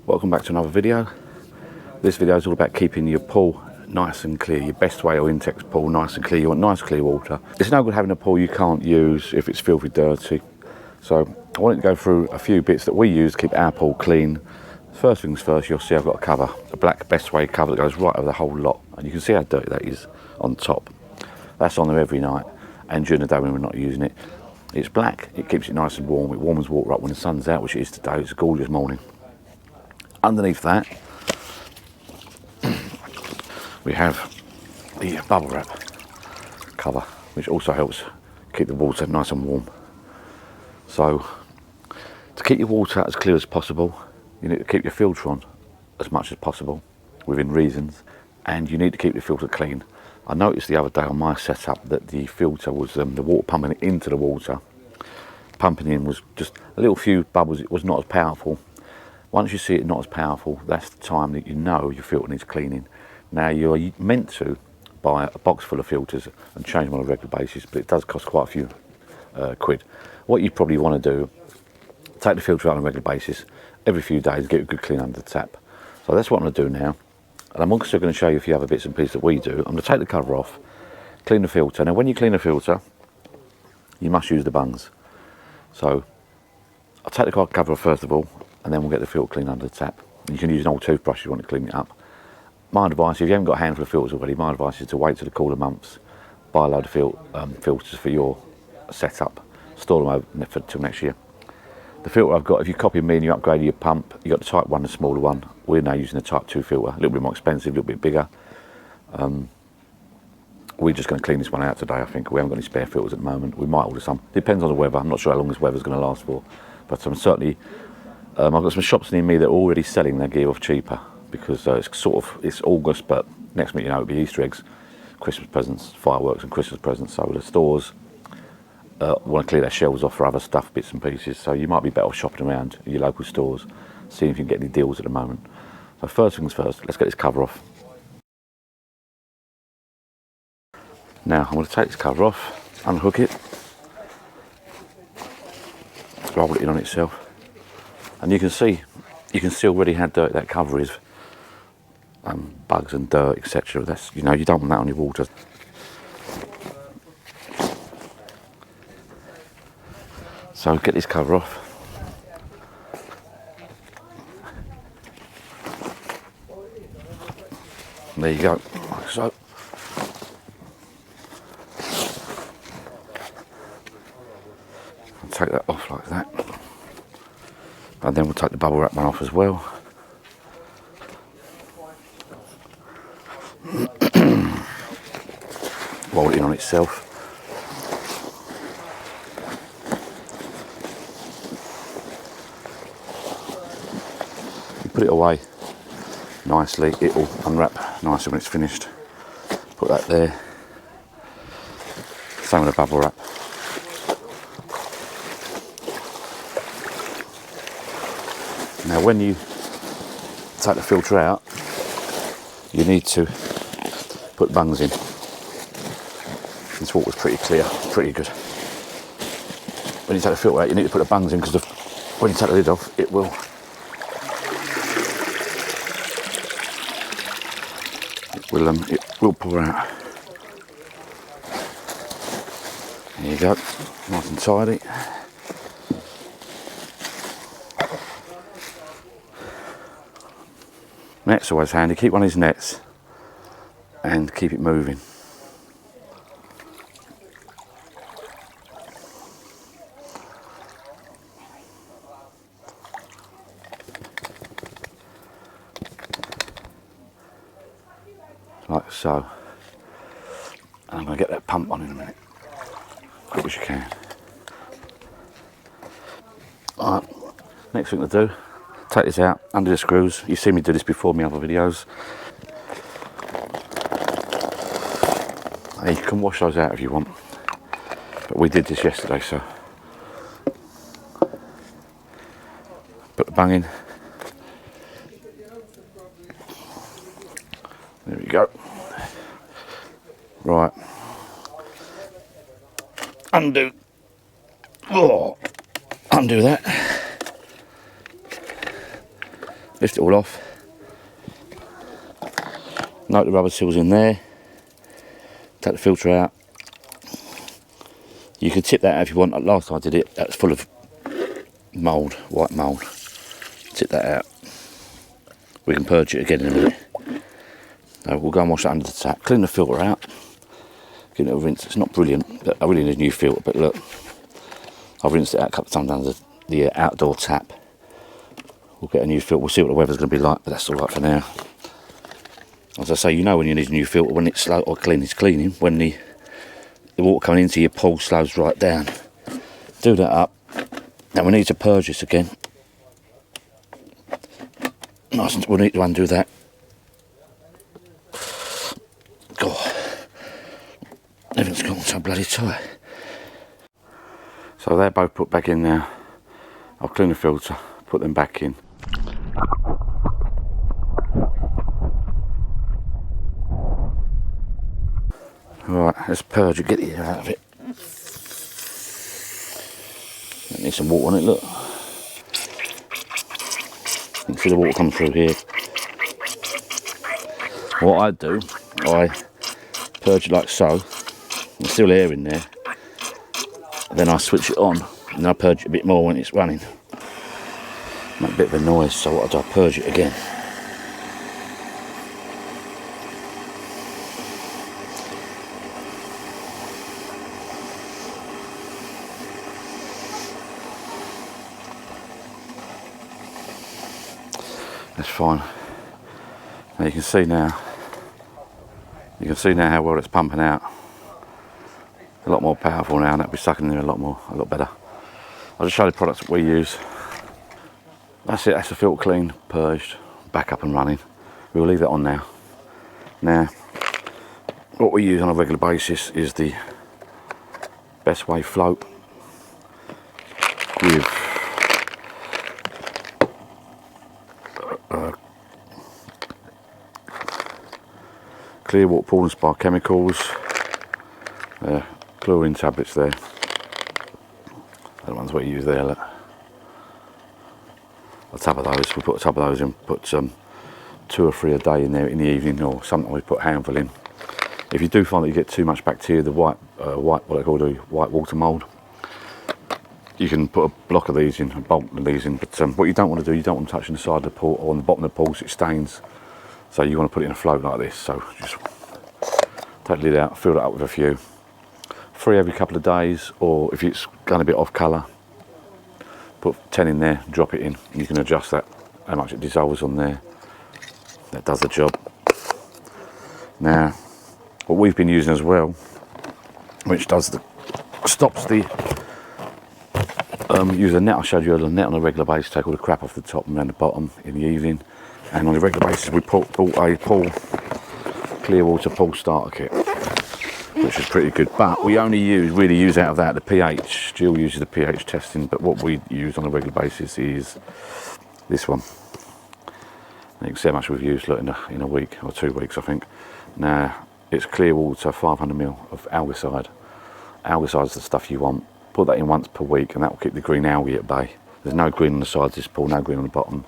Welcome back to another video. This video is all about keeping your pool nice and clear, your Bestway or INTEX pool nice and clear. You want nice clear water. It's no good having a pool you can't use if it's filthy dirty. So I wanted to go through a few bits that we use to keep our pool clean. First things first, you'll see I've got a cover, a black Bestway cover that goes right over the whole lot, and you can see how dirty that is on top. That's on there every night, and during the day when we're not using it. It's black, it keeps it nice and warm, it warms water up when the sun's out, which it is today. It's a gorgeous morning. Underneath that, we have the bubble wrap cover, which also helps keep the water nice and warm. So, to keep your water as clear as possible, you need to keep your filter on as much as possible, within reasons, and you need to keep the filter clean. I noticed the other day on my setup that the filter was, the water pumping into the water, pumping in was just a little few bubbles, it was not as powerful. Once you see it not as powerful, that's the time that you know your filter needs cleaning. Now you're meant to buy a box full of filters and change them on a regular basis, but it does cost quite a few quid. What you probably want to do, take the filter out on a regular basis, every few days, get a good clean under the tap. So that's what I'm going to do now. And I'm also going to show you a few other bits and pieces that we do. I'm going to take the cover off, clean the filter. Now when you clean the filter, you must use the bungs. So I'll take the cover off first of all, and then we'll get the filter clean under the tap. And you can use an old toothbrush if you want to clean it up. My advice, if you haven't got a handful of filters already, my advice is to wait till the cooler months, buy a load of filters for your setup, store them over till next year. The filter I've got, if you copy me and you upgrade your pump, you got the type 1, the smaller one. We're now using the type 2 filter, a little bit more expensive, a little bit bigger. We're just going to clean this one out today, I think. We haven't got any spare filters at the moment. We might order some. Depends on the weather. I'm not sure how long this weather's going to last for. But certainly, I've got some shops near me that are already selling their gear off cheaper, because it's August, but next minute, you know, it'll be Easter eggs, Christmas presents, fireworks and Christmas presents. So the stores want to clear their shelves off for other stuff, bits and pieces. So you might be better off shopping around your local stores, seeing if you can get any deals at the moment. So first things first, let's get this cover off. Now I'm going to take this cover off, unhook it, roll it in on itself, and you can see already how dirty that cover is. Bugs and dirt, etc. That's, you know, you don't want that on your water. So get this cover off. There you go, like so. I'll take that off like that. And then we'll take the bubble wrap one off as well. Roll it in on itself. You put it away nicely, it will unwrap nicely when it's finished. Put that there. Same with the bubble wrap. Now when you take the filter out, you need to put bungs in. This water's pretty clear, pretty good. When you take the filter out, you need to put the bungs in, because when you take the lid off, it will pour out. There you go, nice and tidy. Net's always handy. Keep one of these nets and keep it moving. Like so. And I'm going to get that pump on in a minute. Quick as you can. Alright, next thing to do, take this out, undo the screws. You've seen me do this before in my other videos. You can wash those out if you want, but we did this yesterday, so put the bung in. There we go. Right, undo. Oh, undo that. Lift it all off. Note the rubber seal's in there. Take the filter out. You can tip that out if you want. Last time I did it, that's full of mould, white mould. Tip that out. We can purge it again in a minute. So we'll go and wash that under the tap. Clean the filter out. Give it a rinse. It's not brilliant, but I really need a new filter. But look, I've rinsed it out a couple of times under the outdoor tap. We'll get a new filter. We'll see what the weather's going to be like, but that's all right for now. As I say, you know when you need a new filter, when it's slow or it's cleaning, when the water coming into your pool slows right down. Do that up. Now we need to purge this again. Nice, we'll need to undo that. God, everything's gone so bloody tight. So they're both put back in now. I'll clean the filter, put them back in. Right, let's purge it, get the air out of it. Need some water on it, look. You can see the water come through here. What I do, I purge it like so. There's still air in there. Then I switch it on, and I purge it a bit more when it's running. Make a bit of a noise, so what I do, I purge it again. That's fine. Now you can see now how well it's pumping out. A lot more powerful now, and that'll be sucking in there a lot better. I'll just show the products that we use. That's it, that's the filter clean, purged, back up and running. We'll leave that on now. Now, what we use on a regular basis is the Bestway float with Clearwater pool and spa chemicals, chlorine tablets there. The ones we use there. Look. A tub of those. We put a tub of those in. Put 2 or 3 a day in there in the evening, or sometimes we put a handful in. If you do find that you get too much bacteria, the what they call the white water mould, you can put a block of these in, a bulk of these in. But what you don't want to do, you don't want to touch on the side of the pool or on the bottom of the pool, so it stains. So you want to put it in a float like this. So just take the lid out, fill it up with a few. 3 every couple of days, or if it's going a bit off colour, put 10 in there, drop it in. You can adjust that, how much it dissolves on there. That does the job. Now, what we've been using as well, which stops the use a net. I showed you a net on a regular basis, take all the crap off the top and around the bottom in the evening. And on a regular basis, we bought a Clearwater pool starter kit, which is pretty good. But we only really use out of that the pH. Jill uses the pH testing, but what we use on a regular basis is this one. And you can see how much we've used in a week or 2 weeks, I think. Now it's Clearwater 500ml of Algaecide. Algaecide is the stuff you want. Put that in once per week, and that will keep the green algae at bay. There's no green on the sides of this pool, no green on the bottom.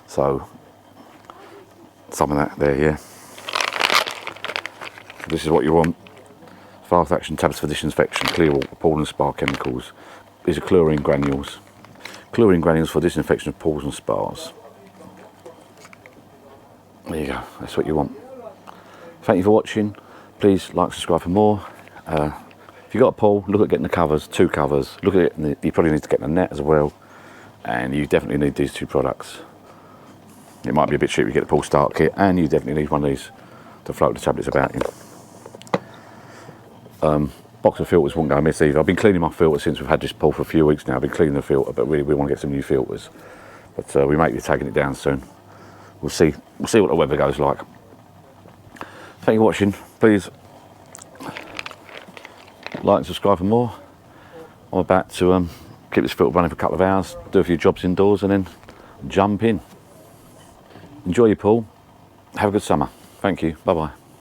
So some of that there, yeah. This is what you want. Fast action tablets for disinfection, Clearwater pool and spa chemicals. These are chlorine granules. Chlorine granules for disinfection of pools and spas. There you go, that's what you want. Thank you for watching. Please like, subscribe for more. If you've got a pool, look at getting the covers, 2 covers. Look at it, you probably need to get the net as well. And you definitely need these 2 products. It might be a bit cheap to get the pool start kit, and you definitely need one of these to float the tablets about in. Box of filters won't go amiss either. I've been cleaning my filter since we've had this pool for a few weeks now. I've been cleaning the filter, but really we want to get some new filters. But we might be taking it down soon. We'll see what the weather goes like. Thank you for watching. Please like and subscribe for more. I'm about to keep this filter running for a couple of hours, do a few jobs indoors, and then jump in. Enjoy your pool. Have a good summer. Thank you. Bye bye.